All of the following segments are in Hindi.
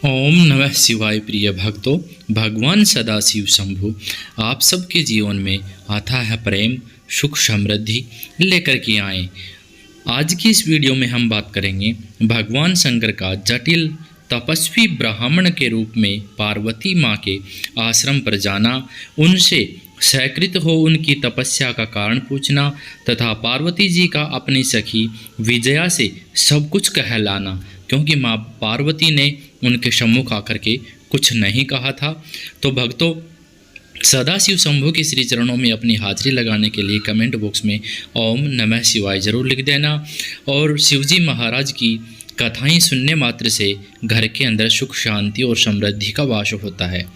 ओम नमः शिवाय। प्रिय भक्तों, भगवान सदाशिव शंभु आप सबके जीवन में आता है प्रेम, सुख, समृद्धि लेकर के आए। आज की इस वीडियो में हम बात करेंगे भगवान शंकर का जटिल तपस्वी ब्राह्मण के रूप में पार्वती माँ के आश्रम पर जाना, उनसे सहकृत हो उनकी तपस्या का कारण पूछना तथा पार्वती जी का अपनी सखी विजया से सब कुछ कहलाना, क्योंकि माँ पार्वती ने उनके सम्मुख आकर के कुछ नहीं कहा था। तो भक्तों, सदाशिव शंभु के श्री चरणों में अपनी हाजिरी लगाने के लिए कमेंट बॉक्स में ओम नमः शिवाय जरूर लिख देना। और शिवजी महाराज की कथाएं सुनने मात्र से घर के अंदर सुख, शांति और समृद्धि का वास होता है।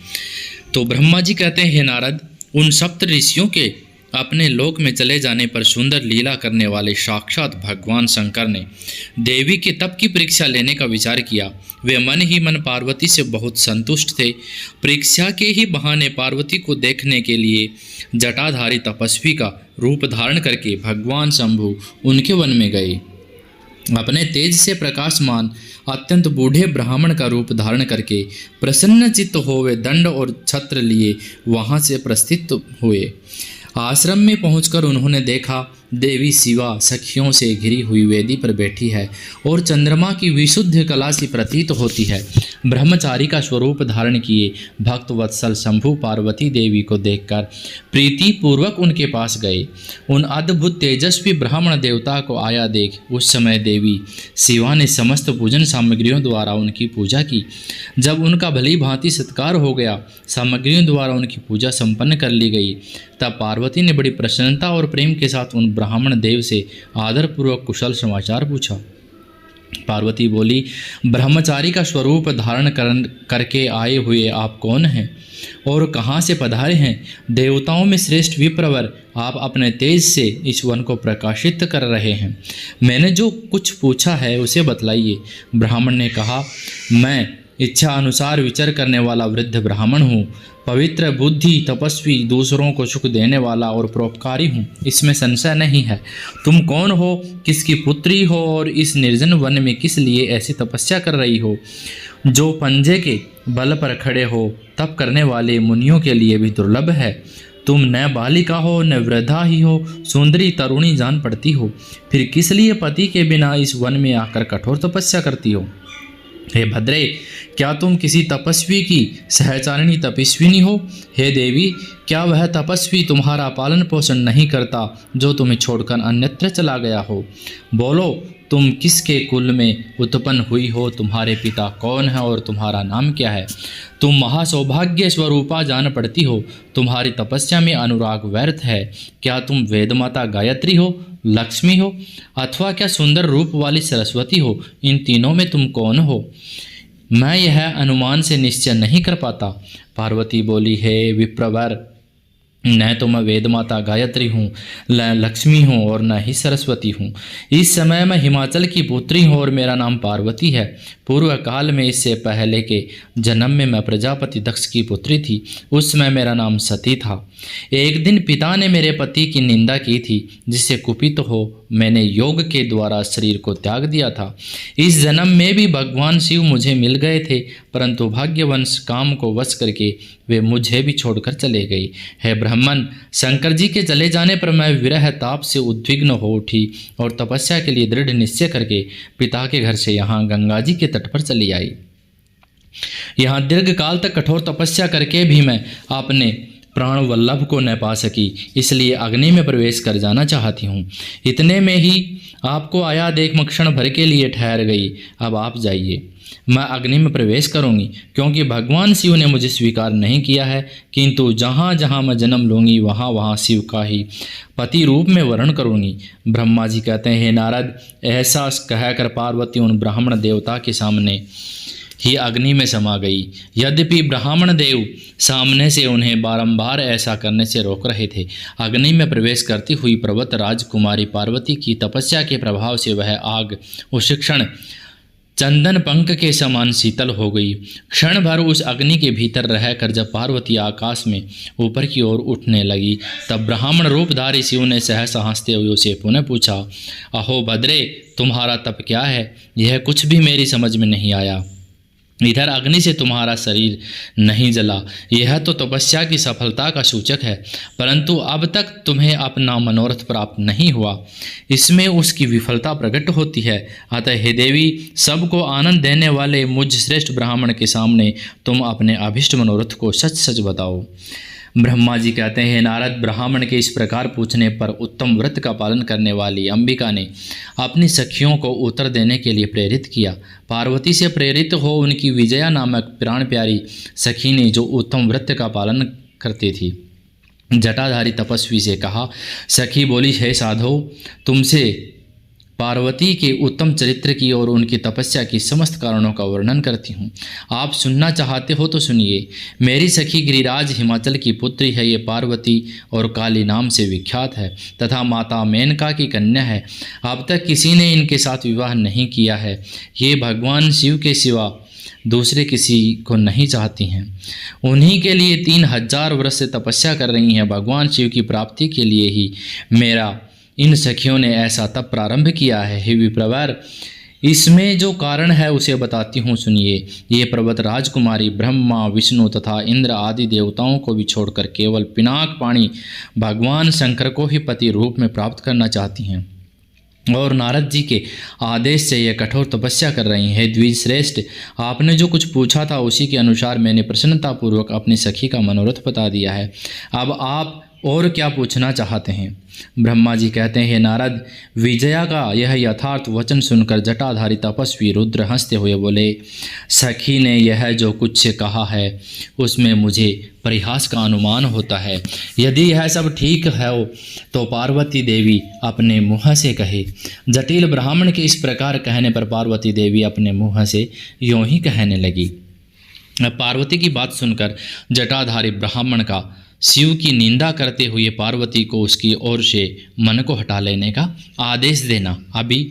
तो ब्रह्मा जी कहते हैं, हे नारद, उन सप्त ऋषियों के अपने लोक में चले जाने पर सुंदर लीला करने वाले साक्षात भगवान शंकर ने देवी के तप की परीक्षा लेने का विचार किया। वे मन ही मन पार्वती से बहुत संतुष्ट थे। परीक्षा के ही बहाने पार्वती को देखने के लिए जटाधारी तपस्वी का रूप धारण करके भगवान शंभु उनके वन में गए। अपने तेज से प्रकाशमान अत्यंत बूढ़े ब्राह्मण का रूप धारण करके प्रसन्न चित्त हो वे दंड और छत्र लिए वहाँ से प्रस्थित हुए। आश्रम में पहुंचकर उन्होंने देखा देवी शिवा सखियों से घिरी हुई वेदी पर बैठी है और चंद्रमा की विशुद्ध कला सी प्रतीत होती है। ब्रह्मचारी का स्वरूप धारण किए भक्त वत्सल शंभु पार्वती देवी को देखकर प्रीति पूर्वक उनके पास गए। उन अद्भुत तेजस्वी ब्राह्मण देवता को आया देख उस समय देवी शिवा ने समस्त पूजन सामग्रियों द्वारा उनकी पूजा की। जब उनका भली भांति सत्कार हो गया, सामग्रियों द्वारा उनकी पूजा संपन्न कर ली गई, तब पार्वती ने बड़ी प्रसन्नता और प्रेम के साथ उन ब्राह्मण देव से आदरपूर्वक कुशल समाचार पूछा। पार्वती बोली, ब्रह्मचारी का स्वरूप धारण करके आए हुए आप कौन हैं और कहाँ से पधारे हैं? देवताओं में श्रेष्ठ विप्रवर, आप अपने तेज से इस वन को प्रकाशित कर रहे हैं। मैंने जो कुछ पूछा है उसे बतलाइए। ब्राह्मण ने कहा, मैं इच्छा अनुसार विचार करने वाला वृद्ध ब्राह्मण हूँ, पवित्र बुद्धि, तपस्वी, दूसरों को सुख देने वाला और परोपकारी हूँ, इसमें संशय नहीं है। तुम कौन हो, किसकी पुत्री हो और इस निर्जन वन में किस लिए ऐसी तपस्या कर रही हो, जो पंजे के बल पर खड़े हो तप करने वाले मुनियों के लिए भी दुर्लभ है। तुम न बालिका हो न वृद्धा ही हो, सुंदरी तरुणी जान पड़ती हो, फिर किस लिए पति के बिना इस वन में आकर कठोर तपस्या करती हो? हे भद्रे, क्या तुम किसी तपस्वी की सहचारिणी तपस्विनी हो? हे देवी, क्या वह तपस्वी तुम्हारा पालन पोषण नहीं करता जो तुम्हें छोड़कर अन्यत्र चला गया हो? बोलो, तुम किसके कुल में उत्पन्न हुई हो? तुम्हारे पिता कौन है और तुम्हारा नाम क्या है? तुम महासौभाग्य स्वरूपा जान पड़ती हो, तुम्हारी तपस्या में अनुराग व्यर्थ है। क्या तुम वेदमाता गायत्री हो, लक्ष्मी हो, अथवा क्या सुंदर रूप वाली सरस्वती हो? इन तीनों में तुम कौन हो? मैं यह अनुमान से निश्चय नहीं कर पाता। पार्वती बोली, हे विप्रवर, न तो मैं वेदमाता गायत्री हूँ, न लक्ष्मी हूँ और न ही सरस्वती हूँ। इस समय मैं हिमाचल की पुत्री हूँ और मेरा नाम पार्वती है। पूर्व काल में, इससे पहले के जन्म में मैं प्रजापति दक्ष की पुत्री थी। उस समय मेरा नाम सती था। एक दिन पिता ने मेरे पति की निंदा की थी, जिससे कुपित हो मैंने योग के द्वारा शरीर को त्याग दिया था। इस जन्म में भी भगवान शिव मुझे मिल गए थे, परंतु भाग्यवंश काम को वश करके वे मुझे भी छोड़कर चले गए। हे ब्राह्मण, शंकर जी के चले जाने पर मैं विरह ताप से उद्विग्न हो उठी और तपस्या के लिए दृढ़ निश्चय करके पिता के घर से यहाँ गंगा जी के तट पर चली आई। यहाँ दीर्घ काल तक कठोर तपस्या करके भी मैं अपने प्राण वल्लभ को न पा सकी, इसलिए अग्नि में प्रवेश कर जाना चाहती हूँ। इतने में ही आपको आया देख मैं क्षण भर के लिए ठहर गई। अब आप जाइए, मैं अग्नि में प्रवेश करूँगी, क्योंकि भगवान शिव ने मुझे स्वीकार नहीं किया है, किंतु जहाँ जहाँ मैं जन्म लूँगी वहाँ वहाँ शिव का ही पति रूप में वर्ण करूँगी। ब्रह्मा जी कहते हैं, हे नारद, ऐसा कहकर पार्वती उन ब्राह्मण देवता के सामने ही अग्नि में समा गई। यद्यपि ब्राह्मण देव सामने से उन्हें बारंबार ऐसा करने से रोक रहे थे, अग्नि में प्रवेश करती हुई पर्वत राजकुमारी पार्वती की तपस्या के प्रभाव से वह आग उस क्षण चंदन पंख के समान शीतल हो गई। क्षण भर उस अग्नि के भीतर रहकर जब पार्वती आकाश में ऊपर की ओर उठने लगी, तब ब्राह्मण रूपधारी शिव ने सहसा हंसते हुए उसे पुनः पूछा, अहो भद्रे, तुम्हारा तप क्या है? यह कुछ भी मेरी समझ में नहीं आया। इधर अग्नि से तुम्हारा शरीर नहीं जला, यह तो तपस्या की सफलता का सूचक है, परंतु अब तक तुम्हें अपना मनोरथ प्राप्त नहीं हुआ, इसमें उसकी विफलता प्रकट होती है। अतः हे देवी, सबको आनंद देने वाले मुझ श्रेष्ठ ब्राह्मण के सामने तुम अपने अभिष्ट मनोरथ को सच सच बताओ। ब्रह्मा जी कहते हैं, नारद, ब्राह्मण के इस प्रकार पूछने पर उत्तम व्रत का पालन करने वाली अंबिका ने अपनी सखियों को उत्तर देने के लिए प्रेरित किया। पार्वती से प्रेरित हो उनकी विजया नामक प्राण प्यारी सखी ने, जो उत्तम व्रत का पालन करती थी, जटाधारी तपस्वी से कहा। सखी बोली, हे साधो, तुमसे पार्वती के उत्तम चरित्र की और उनकी तपस्या की समस्त कारणों का वर्णन करती हूँ। आप सुनना चाहते हो तो सुनिए। मेरी सखी गिरिराज हिमाचल की पुत्री है। ये पार्वती और काली नाम से विख्यात है तथा माता मेनका की कन्या है। अब तक किसी ने इनके साथ विवाह नहीं किया है। ये भगवान शिव के सिवा दूसरे किसी को नहीं चाहती हैं। उन्हीं के लिए 3000 वर्ष से तपस्या कर रही हैं। भगवान शिव की प्राप्ति के लिए ही मेरा इन सखियों ने ऐसा तप प्रारंभ किया है। हे विप्रवर, इसमें जो कारण है उसे बताती हूँ, सुनिए। ये पर्वत राजकुमारी ब्रह्मा, विष्णु तथा इंद्र आदि देवताओं को भी छोड़कर केवल पिनाक पाणी भगवान शंकर को ही पति रूप में प्राप्त करना चाहती हैं और नारद जी के आदेश से यह कठोर तपस्या कर रही हैं। द्विज श्रेष्ठ, आपने जो कुछ पूछा था उसी के अनुसार मैंने प्रसन्नतापूर्वक अपनी सखी का मनोरथ बता दिया है। अब आप और क्या पूछना चाहते हैं? ब्रह्मा जी कहते हैं, नारद, विजया का यह यथार्थ वचन सुनकर जटाधारी तपस्वी रुद्र हंसते हुए बोले, सखी ने यह जो कुछ कहा है उसमें मुझे परिहास का अनुमान होता है। यदि यह सब ठीक है तो पार्वती देवी अपने मुँह से कहे। जटिल ब्राह्मण के इस प्रकार कहने पर पार्वती देवी अपने मुँह से यूँ ही कहने लगी। पार्वती की बात सुनकर जटाधारी ब्राह्मण का शिव की निंदा करते हुए पार्वती को उसकी ओर से मन को हटा लेने का आदेश देना। अभी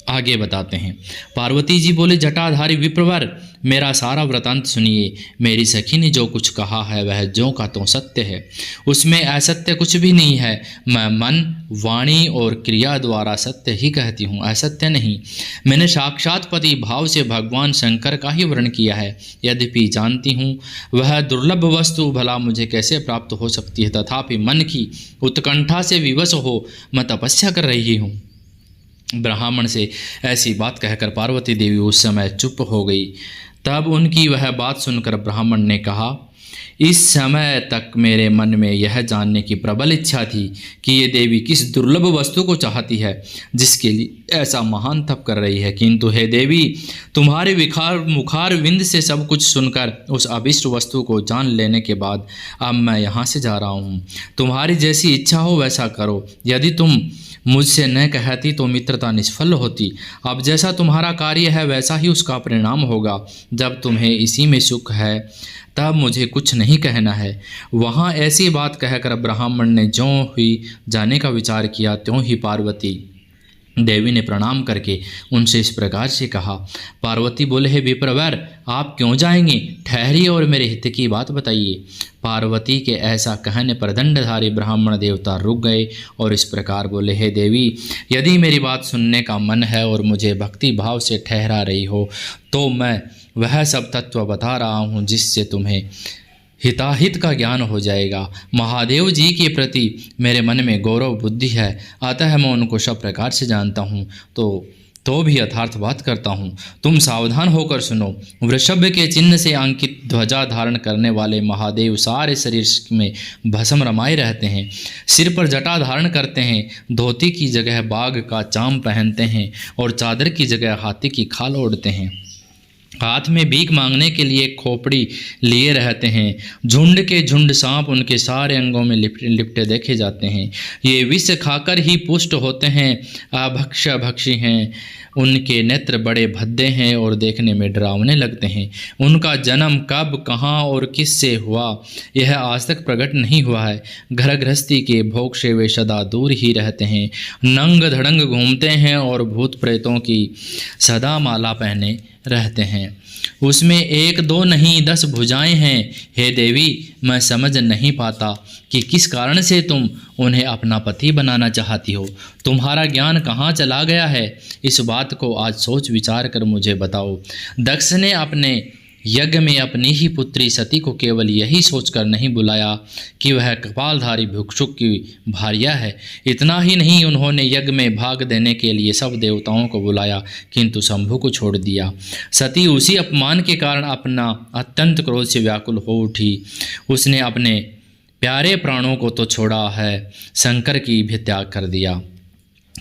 आगे बताते हैं। पार्वती जी बोले, जटाधारी विप्रवर, मेरा सारा वृतांत सुनिए। मेरी सखी ने जो कुछ कहा है वह ज्यों का त्यों सत्य है, उसमें असत्य कुछ भी नहीं है। मैं मन, वाणी और क्रिया द्वारा सत्य ही कहती हूँ, असत्य नहीं। मैंने साक्षात पति भाव से भगवान शंकर का ही वर्ण किया है। यद्यपि जानती हूँ वह दुर्लभ वस्तु भला मुझे कैसे प्राप्त हो सकती है, तथापि मन की उत्कंठा से विवश हो मैं तपस्या कर रही हूँ। ब्राह्मण से ऐसी बात कहकर पार्वती देवी उस समय चुप हो गई। तब उनकी वह बात सुनकर ब्राह्मण ने कहा, इस समय तक मेरे मन में यह जानने की प्रबल इच्छा थी कि ये देवी किस दुर्लभ वस्तु को चाहती है जिसके लिए ऐसा महान तप कर रही है। किंतु हे देवी, तुम्हारे मुखार विंद से सब कुछ सुनकर उस अभिष्ट वस्तु को जान लेने के बाद अब मैं यहाँ से जा रहा हूँ। तुम्हारी जैसी इच्छा हो वैसा करो। यदि तुम मुझसे न कहती तो मित्रता निष्फल होती। अब जैसा तुम्हारा कार्य है वैसा ही उसका परिणाम होगा। जब तुम्हें इसी में सुख है तब मुझे कुछ नहीं कहना है। वहाँ ऐसी बात कहकर ब्राह्मण ने ज्यों ही जाने का विचार किया त्यों ही पार्वती देवी ने प्रणाम करके उनसे इस प्रकार से कहा। पार्वती बोले, हे विप्रवर, आप क्यों जाएंगे? ठहरिए और मेरे हित की बात बताइए। पार्वती के ऐसा कहने पर दंडधारी ब्राह्मण देवता रुक गए और इस प्रकार बोले, हे देवी, यदि मेरी बात सुनने का मन है और मुझे भक्ति भाव से ठहरा रही हो तो मैं वह सब तत्व बता रहा हूँ जिससे तुम्हें हिताहित का ज्ञान हो जाएगा। महादेव जी के प्रति मेरे मन में गौरव बुद्धि है, अतः मैं उनको सब प्रकार से जानता हूँ तो भी यथार्थ बात करता हूँ। तुम सावधान होकर सुनो। वृषभ के चिन्ह से अंकित ध्वजा धारण करने वाले महादेव सारे शरीर में भस्म रमाए रहते हैं, सिर पर जटा धारण करते हैं, धोती की जगह बाघ का चाम पहनते हैं और चादर की जगह हाथी की खाल ओढ़ते हैं। हाथ में भीख मांगने के लिए खोपड़ी लिए रहते हैं। झुंड के झुंड सांप उनके सारे अंगों में लिपटे देखे जाते हैं। ये विष खाकर ही पुष्ट होते हैं, अभक्ष भक्षी हैं। उनके नेत्र बड़े भद्दे हैं और देखने में डरावने लगते हैं। उनका जन्म कब, कहाँ और किससे हुआ यह आज तक प्रकट नहीं हुआ है। घर गृहस्थी के भोग से वे सदा दूर ही रहते हैं। नंग धड़ंग घूमते हैं और भूत प्रेतों की सदा माला पहने रहते हैं। उसमें 1 2 नहीं 10 भुजाएं हैं। हे देवी, मैं समझ नहीं पाता कि किस कारण से तुम उन्हें अपना पति बनाना चाहती हो। तुम्हारा ज्ञान कहाँ चला गया है? इस बात को आज सोच विचार कर मुझे बताओ। दक्ष ने अपने यज्ञ में अपनी ही पुत्री सती को केवल यही सोचकर नहीं बुलाया कि वह कपालधारी भिक्षुक की भार्या है। इतना ही नहीं, उन्होंने यज्ञ में भाग देने के लिए सब देवताओं को बुलाया, किंतु शंभु को छोड़ दिया। सती उसी अपमान के कारण अपना अत्यंत क्रोध से व्याकुल हो उठी। उसने अपने प्यारे प्राणों को तो छोड़ा है, शंकर की भी त्याग कर दिया।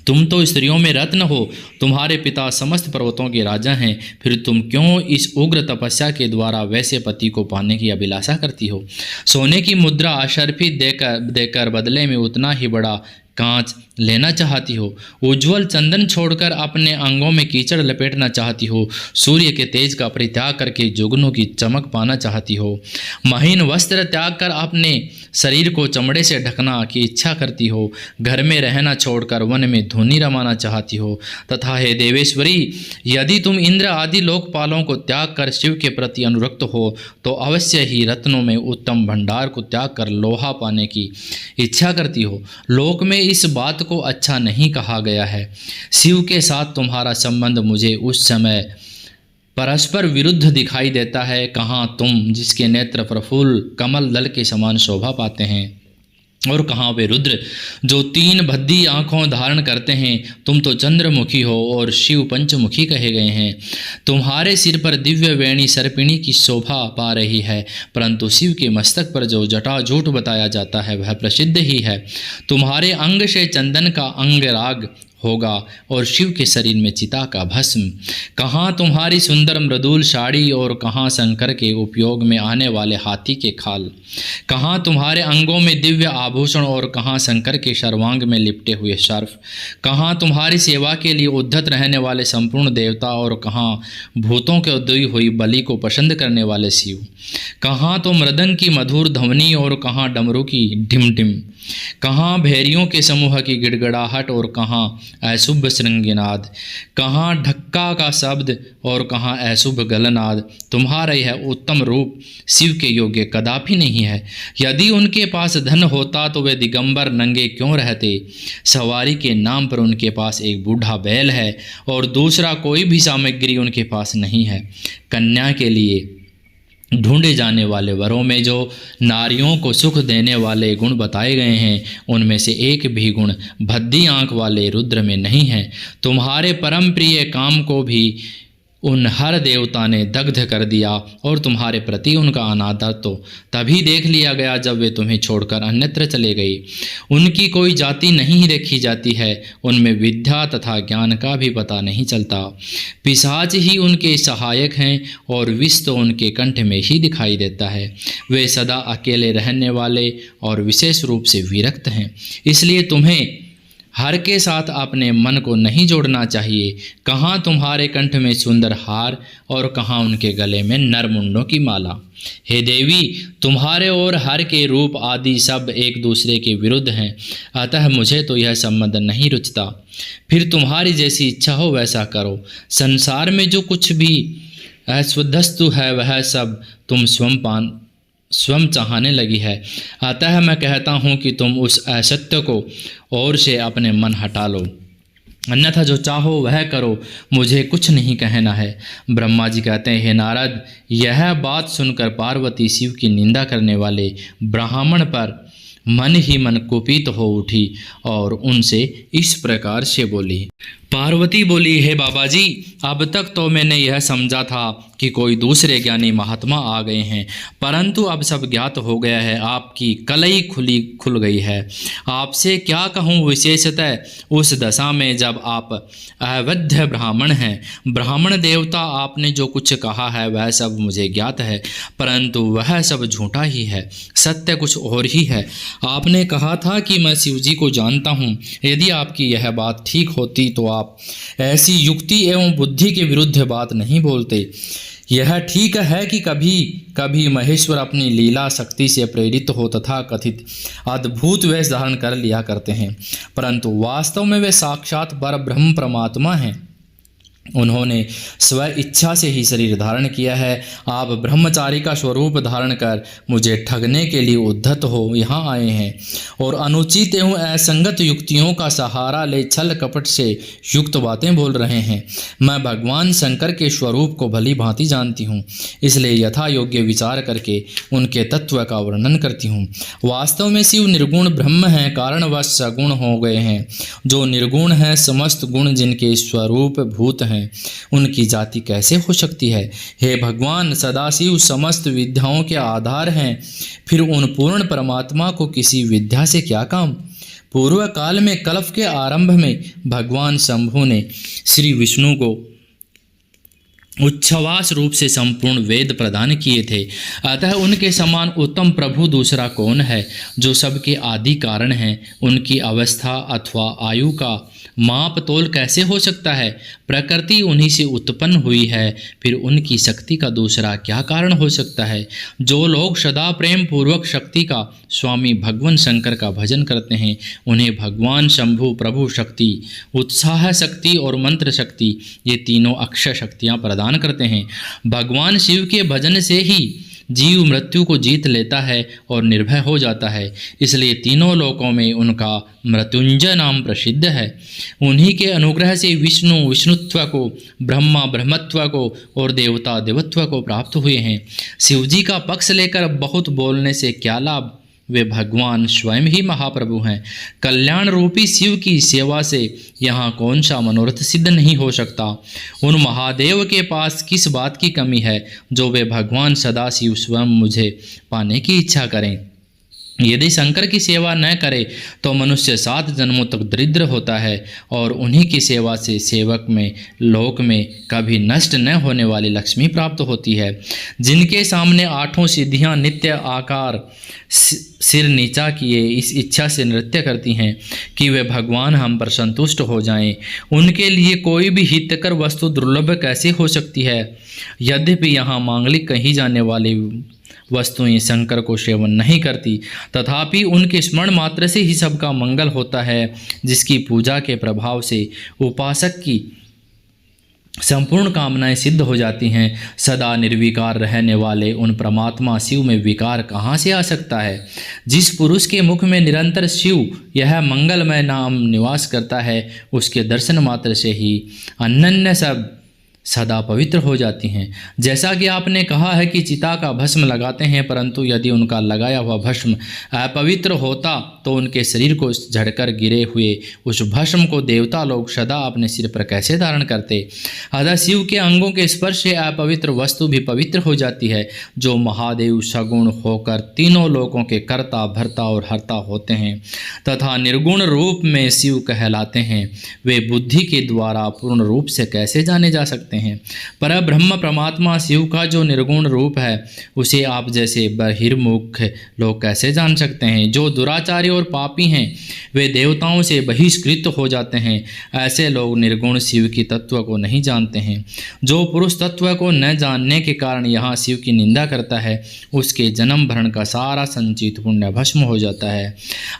तुम तो स्त्रियों में रत्न हो, तुम्हारे पिता समस्त पर्वतों के राजा हैं, फिर तुम क्यों इस उग्र तपस्या के द्वारा वैसे पति को पाने की अभिलाषा करती हो? सोने की मुद्रा अशर्फी देकर बदले में उतना ही बड़ा कांच लेना चाहती हो। उज्जवल चंदन छोड़कर अपने अंगों में कीचड़ लपेटना चाहती हो। सूर्य के तेज का परित्याग करके जुगनों की चमक पाना चाहती हो। महीन वस्त्र त्याग कर अपने शरीर को चमड़े से ढकना की इच्छा करती हो। घर में रहना छोड़कर वन में धूनी रमाना चाहती हो। तथा हे देवेश्वरी, यदि तुम इंद्र आदि लोकपालों को त्याग कर शिव के प्रति अनुरक्त हो तो अवश्य ही रत्नों में उत्तम भंडार को त्याग कर लोहा पाने की इच्छा करती हो। लोक में इस बात को अच्छा नहीं कहा गया है। शिव के साथ तुम्हारा संबंध मुझे उस समय परस्पर विरुद्ध दिखाई देता है। कहाँ तुम, जिसके नेत्र प्रफुल्ल कमल दल के समान शोभा पाते हैं, और कहाँ वे रुद्र जो 3 भद्दी आँखों धारण करते हैं। तुम तो चंद्रमुखी हो और शिव पंचमुखी कहे गए हैं। तुम्हारे सिर पर दिव्य वेणी सर्पिणी की शोभा पा रही है, परंतु शिव के मस्तक पर जो जटाजूट बताया जाता है वह प्रसिद्ध ही है। तुम्हारे अंग से चंदन का अंगराग होगा और शिव के शरीर में चिता का भस्म। कहाँ तुम्हारी सुंदर मृदुल साड़ी और कहाँ शंकर के उपयोग में आने वाले हाथी के खाल। कहाँ तुम्हारे अंगों में दिव्य आभूषण और कहाँ शंकर के सर्वांग में लिपटे हुए सर्फ। कहाँ तुम्हारी सेवा के लिए उद्धत रहने वाले संपूर्ण देवता और कहाँ भूतों के उदयी हुई बलि को पसंद करने वाले शिव। कहाँ तो मृदंग की मधुर ध्वनि और कहाँ डमरू की ढिम ढिम। कहाँ भेरियों के समूह की गिड़गिड़ाहट और कहाँ अशुभ श्रृंगनाद। कहाँ ढक्का का शब्द और कहाँ अशुभ गलनाद। तुम्हारा यह उत्तम रूप शिव के योग्य कदापि नहीं है। यदि उनके पास धन होता तो वे दिगंबर नंगे क्यों रहते? सवारी के नाम पर उनके पास एक बूढ़ा बैल है और दूसरा कोई भी सामग्री उनके पास नहीं है। कन्या के लिए ढूंढे जाने वाले वरों में जो नारियों को सुख देने वाले गुण बताए गए हैं, उनमें से एक भी गुण भद्दी आंख वाले रुद्र में नहीं है। तुम्हारे परम प्रिय काम को भी उन हर देवता ने दग्ध कर दिया और तुम्हारे प्रति उनका अनादर तो तभी देख लिया गया जब वे तुम्हें छोड़कर अन्यत्र चले गए। उनकी कोई जाति नहीं देखी जाती है, उनमें विद्या तथा ज्ञान का भी पता नहीं चलता। पिशाच ही उनके सहायक हैं और विष तो उनके कंठ में ही दिखाई देता है। वे सदा अकेले रहने वाले और विशेष रूप से विरक्त हैं, इसलिए तुम्हें हर के साथ अपने मन को नहीं जोड़ना चाहिए। कहाँ तुम्हारे कंठ में सुंदर हार और कहाँ उनके गले में नरमुंडों की माला। हे देवी, तुम्हारे और हर के रूप आदि सब एक दूसरे के विरुद्ध हैं, अतः मुझे तो यह संबंध नहीं रुचता। फिर तुम्हारी जैसी इच्छा हो वैसा करो। संसार में जो कुछ भी अशुद्धस्तु है वह सब तुम स्वयं चाहने लगी है। अतः मैं कहता हूँ कि तुम उस असत्य को और से अपने मन हटा लो, अन्यथा जो चाहो वह करो, मुझे कुछ नहीं कहना है। ब्रह्मा जी कहते हैं, हे नारद, यह बात सुनकर पार्वती शिव की निंदा करने वाले ब्राह्मण पर मन ही मन कुपित हो उठी और उनसे इस प्रकार से बोली। पार्वती बोली, हे बाबा जी, अब तक तो मैंने यह समझा था कि कोई दूसरे ज्ञानी महात्मा आ गए हैं, परंतु अब सब ज्ञात हो गया है। आपकी कलई खुल गई है। आपसे क्या कहूँ, विशेषतः उस दशा में जब आप अवैध ब्राह्मण हैं। ब्राह्मण देवता, आपने जो कुछ कहा है वह सब मुझे ज्ञात है, परंतु वह सब झूठा ही है, सत्य कुछ और ही है। आपने कहा था कि मैं शिवजी को जानता हूँ। यदि आपकी यह बात ठीक होती तो आप ऐसी युक्ति एवं बुद्धि के विरुद्ध बात नहीं बोलते। यह ठीक है कि कभी कभी महेश्वर अपनी लीला शक्ति से प्रेरित हो तथा कथित अद्भुत वेश धारण कर लिया करते हैं, परंतु वास्तव में वे साक्षात परब्रह्म परमात्मा हैं। उन्होंने स्व इच्छा से ही शरीर धारण किया है। आप ब्रह्मचारी का स्वरूप धारण कर मुझे ठगने के लिए उद्धत हो यहाँ आए हैं और अनुचित एवं असंगत युक्तियों का सहारा ले छल कपट से युक्त बातें बोल रहे हैं। मैं भगवान शंकर के स्वरूप को भली भांति जानती हूँ, इसलिए यथा योग्य विचार करके उनके तत्व का वर्णन करती हूँ। वास्तव में शिव निर्गुण ब्रह्म हैं, कारणवश सगुण हो गए हैं। जो निर्गुण हैं, समस्त गुण जिनके स्वरूप भूत हैं, उनकी जाति कैसे हो सकती है? हे भगवान, सदाशिव समस्त विद्याओं के आधार हैं, फिर उन पूर्ण परमात्मा को किसी विद्या से क्या काम? पूर्व काल में कल्प के आरंभ में भगवान शंभु ने श्री विष्णु को उच्छ्वास रूप से संपूर्ण वेद प्रदान किए थे। अतः उनके समान उत्तम प्रभु दूसरा कौन है? जो सबके आदि कारण हैं, उनकी अवस्था अथवा आयु का माप तोल कैसे हो सकता है? प्रकृति उन्हीं से उत्पन्न हुई है, फिर उनकी शक्ति का दूसरा क्या कारण हो सकता है? जो लोग सदा प्रेम पूर्वक शक्ति का स्वामी भगवान शंकर का भजन करते हैं, उन्हें भगवान शंभु प्रभु शक्ति, उत्साह शक्ति और मंत्र शक्ति, ये तीनों अक्षय शक्तियाँ प्रदान करते हैं। भगवान शिव के भजन से ही जीव मृत्यु को जीत लेता है और निर्भय हो जाता है, इसलिए तीनों लोकों में उनका मृत्युंजय नाम प्रसिद्ध है। उन्हीं के अनुग्रह से विष्णु विष्णुत्व को, ब्रह्मा ब्रह्मत्व को और देवता देवत्व को प्राप्त हुए हैं। शिवजी का पक्ष लेकर बहुत बोलने से क्या लाभ? वे भगवान स्वयं ही महाप्रभु हैं। कल्याण रूपी शिव की सेवा से यहाँ कौन सा मनोरथ सिद्ध नहीं हो सकता? उन महादेव के पास किस बात की कमी है जो वे भगवान सदाशिव स्वयं मुझे पाने की इच्छा करें? यदि शंकर की सेवा न करे तो मनुष्य 7 जन्मों तक दरिद्र होता है और उन्हीं की सेवा से सेवक में लोक में कभी नष्ट न होने वाली लक्ष्मी प्राप्त होती है। जिनके सामने 8 सिद्धियां नित्य आकार सिर नीचा किए इस इच्छा से नृत्य करती हैं कि वे भगवान हम पर संतुष्ट हो जाएं, उनके लिए कोई भी हितकर वस्तु दुर्लभ कैसे हो सकती है? यद्यपि यहाँ मांगलिक कही जाने वाली वस्तुएं शंकर को सेवन नहीं करती, तथापि उनके स्मरण मात्र से ही सबका मंगल होता है, जिसकी पूजा के प्रभाव से उपासक की संपूर्ण कामनाएं सिद्ध हो जाती हैं। सदा निर्विकार रहने वाले उन परमात्मा शिव में विकार कहाँ से आ सकता है? जिस पुरुष के मुख में निरंतर शिव यह मंगलमय नाम निवास करता है, उसके दर्शन मात्र से ही अनन्य सब सदा पवित्र हो जाती हैं। जैसा कि आपने कहा है कि चिता का भस्म लगाते हैं, परंतु यदि उनका लगाया हुआ भस्म अपवित्र होता तो उनके शरीर को झड़कर गिरे हुए उस भस्म को देवता लोग सदा अपने सिर पर कैसे धारण करते? अतः शिव के अंगों के स्पर्श से अपवित्र वस्तु भी पवित्र हो जाती है। जो महादेव सगुण होकर तीनों लोकों के कर्ता भर्ता और हर्ता होते हैं तथा निर्गुण रूप में शिव कहलाते हैं, वे बुद्धि के द्वारा पूर्ण रूप से कैसे जाने जा सकते हैं? पर ब्रह्म परमात्मा शिव का जो निर्गुण रूप है, उसे आप जैसे बहिर्मुख लोग कैसे जान सकते हैं? जो दुराचारी और पापी हैं, वे देवताओं से बहिष्कृत हो जाते हैं। ऐसे लोग निर्गुण शिव की तत्व को नहीं जानते हैं। जो पुरुष तत्व को न जानने के कारण यहाँ शिव की निंदा करता है, उसके जन्म भरण का सारा संचित पुण्य भस्म हो जाता है।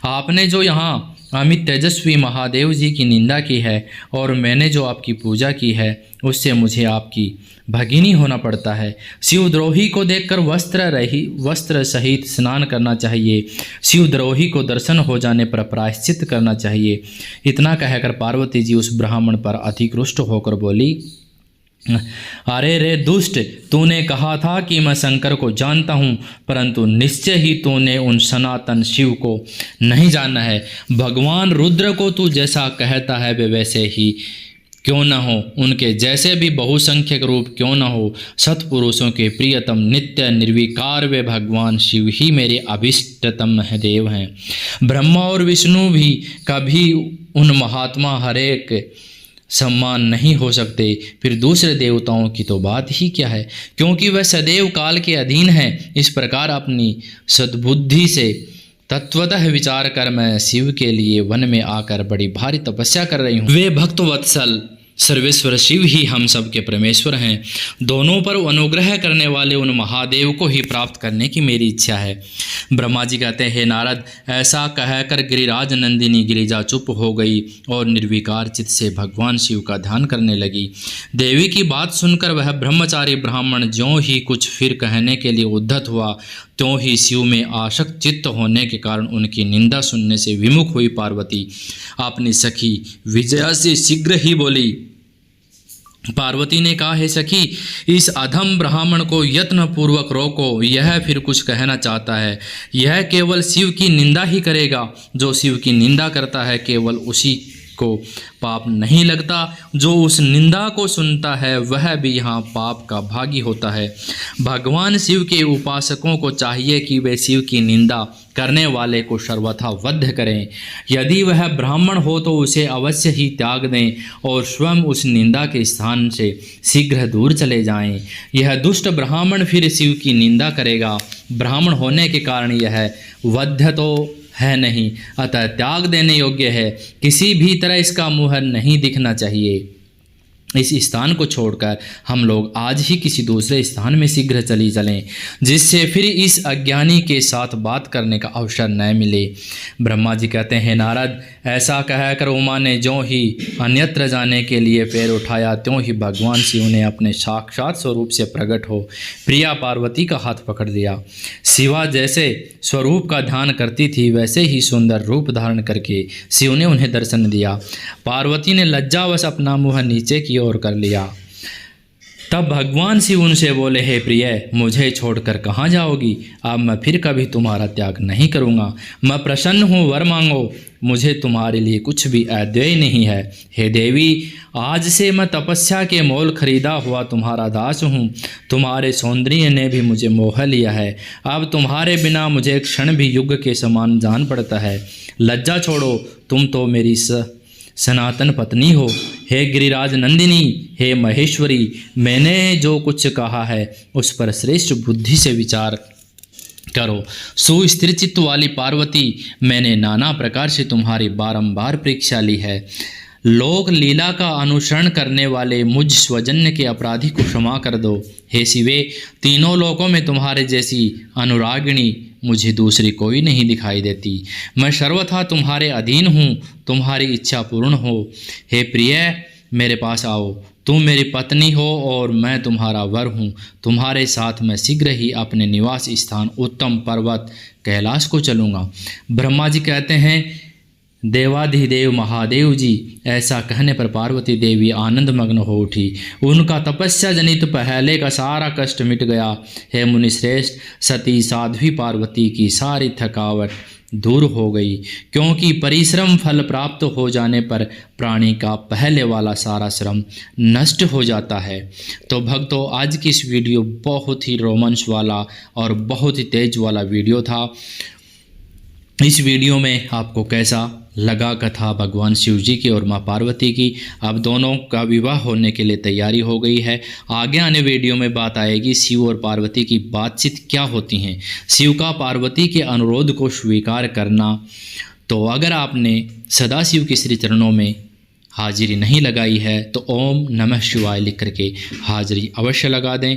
आपने जो यहाँ अमित तेजस्वी महादेव जी की निंदा की है और मैंने जो आपकी पूजा की है, उससे मुझे आपकी भगिनी होना पड़ता है। शिवद्रोही को देखकर वस्त्र सहित स्नान करना चाहिए। शिवद्रोही को दर्शन हो जाने पर प्रायश्चित करना चाहिए। इतना कहकर पार्वती जी उस ब्राह्मण पर अतिकृष्ट होकर बोली, अरे रे दुष्ट, तूने कहा था कि मैं शंकर को जानता हूँ, परंतु निश्चय ही तूने उन सनातन शिव को नहीं जाना है। भगवान रुद्र को तू जैसा कहता है वे वैसे ही क्यों न हो, उनके जैसे भी बहुसंख्यक रूप क्यों न हो, सत्पुरुषों के प्रियतम नित्य निर्विकार वे भगवान शिव ही मेरे अभिष्टतम देव हैं। ब्रह्मा और विष्णु भी कभी उन महात्मा हरेक सम्मान नहीं हो सकते, फिर दूसरे देवताओं की तो बात ही क्या है, क्योंकि वह सदैव काल के अधीन है। इस प्रकार अपनी सद्बुद्धि से तत्वतः विचार कर मैं शिव के लिए वन में आकर बड़ी भारी तपस्या कर रही हूँ। वे भक्त वत्सल सर्वेश्वर शिव ही हम सब के परमेश्वर हैं। दोनों पर अनुग्रह करने वाले उन महादेव को ही प्राप्त करने की मेरी इच्छा है। ब्रह्मा जी कहते हैं, हे नारद, ऐसा कहकर गिरिराज नंदिनी गिरिजा चुप हो गई और निर्विकार चित्त से भगवान शिव का ध्यान करने लगी। देवी की बात सुनकर वह ब्रह्मचारी ब्राह्मण ज्यों ही कुछ फिर कहने के लिए उद्धत हुआ, त्यों ही शिव में आसक्त चित्त होने के कारण उनकी निंदा सुनने से विमुख हुई पार्वती अपनी सखी विजया से शीघ्र ही बोली। पार्वती ने कहा, हे सखी, इस अधम ब्राह्मण को यत्न पूर्वक रोको, यह फिर कुछ कहना चाहता है। यह केवल शिव की निंदा ही करेगा। जो शिव की निंदा करता है केवल उसी को पाप नहीं लगता, जो उस निंदा को सुनता है वह भी यहाँ पाप का भागी होता है। भगवान शिव के उपासकों को चाहिए कि वे शिव की निंदा करने वाले को सर्वथा वध करें। यदि वह ब्राह्मण हो तो उसे अवश्य ही त्याग दें और स्वयं उस निंदा के स्थान से शीघ्र दूर चले जाएं। यह दुष्ट ब्राह्मण फिर शिव की निंदा करेगा। ब्राह्मण होने के कारण यह वध्य तो है नहीं, अतः त्याग देने योग्य है। किसी भी तरह इसका मुँह नहीं दिखना चाहिए। इस स्थान को छोड़कर हम लोग आज ही किसी दूसरे स्थान में शीघ्र चलें, जिससे फिर इस अज्ञानी के साथ बात करने का अवसर न मिले। ब्रह्मा जी कहते हैं, नारद, ऐसा कहकर उमा ने ज्यों ही अन्यत्र जाने के लिए पैर उठाया, त्यों ही भगवान शिव ने अपने साक्षात स्वरूप से प्रकट हो प्रिया पार्वती का हाथ पकड़ लिया। शिवा जैसे स्वरूप का ध्यान करती थी वैसे ही सुंदर रूप धारण करके शिव ने उन्हें दर्शन दिया। पार्वती ने लज्जावश अपना मुँह नीचे की ओर कर लिया। तब भगवान शिव उनसे बोले, हे प्रिय, मुझे छोड़कर कहाँ जाओगी? अब मैं फिर कभी तुम्हारा त्याग नहीं करूँगा। मैं प्रसन्न हूँ, वर मांगो। मुझे तुम्हारे लिए कुछ भी अद्वैय नहीं है। हे देवी, आज से मैं तपस्या के मोल खरीदा हुआ तुम्हारा दास हूँ। तुम्हारे सौंदर्य ने भी मुझे मोह लिया है। अब तुम्हारे बिना मुझे क्षण भी युग के समान जान पड़ता है। लज्जा छोड़ो, तुम तो मेरी सनातन पत्नी हो। हे गिरिराज नंदिनी, हे महेश्वरी, मैंने जो कुछ कहा है उस पर श्रेष्ठ बुद्धि से विचार करो। सुस्थिर चित्त वाली पार्वती, मैंने नाना प्रकार से तुम्हारी बारंबार परीक्षा ली है। लोक लीला का अनुसरण करने वाले मुझ स्वजन्य के अपराधी को क्षमा कर दो। हे शिवे, तीनों लोकों में तुम्हारे जैसी अनुरागिणी मुझे दूसरी कोई नहीं दिखाई देती। मैं सर्वथा तुम्हारे अधीन हूँ, तुम्हारी इच्छा पूर्ण हो। हे प्रिय, मेरे पास आओ। तुम मेरी पत्नी हो और मैं तुम्हारा वर हूँ। तुम्हारे साथ मैं शीघ्र ही अपने निवास स्थान उत्तम पर्वत कैलाश को चलूँगा। ब्रह्मा जी कहते हैं, देवाधिदेव महादेव जी, ऐसा कहने पर पार्वती देवी आनंद मग्न हो उठी। उनका तपस्या जनित पहले का सारा कष्ट मिट गया। हे मुनिश्रेष्ठ, सती साध्वी पार्वती की सारी थकावट दूर हो गई, क्योंकि परिश्रम फल प्राप्त हो जाने पर प्राणी का पहले वाला सारा श्रम नष्ट हो जाता है। तो भक्तों, आज की इस वीडियो बहुत ही रोमांच वाला और बहुत ही तेज वाला वीडियो था। इस वीडियो में आपको कैसा लगा कथा भगवान शिव जी की और माँ पार्वती की? अब दोनों का विवाह होने के लिए तैयारी हो गई है। आगे आने वीडियो में बात आएगी शिव और पार्वती की बातचीत क्या होती हैं, शिव का पार्वती के अनुरोध को स्वीकार करना। तो अगर आपने सदाशिव के श्री चरणों में हाजिरी नहीं लगाई है तो ओम नमः शिवाय लिख करके हाजिरी अवश्य लगा दें।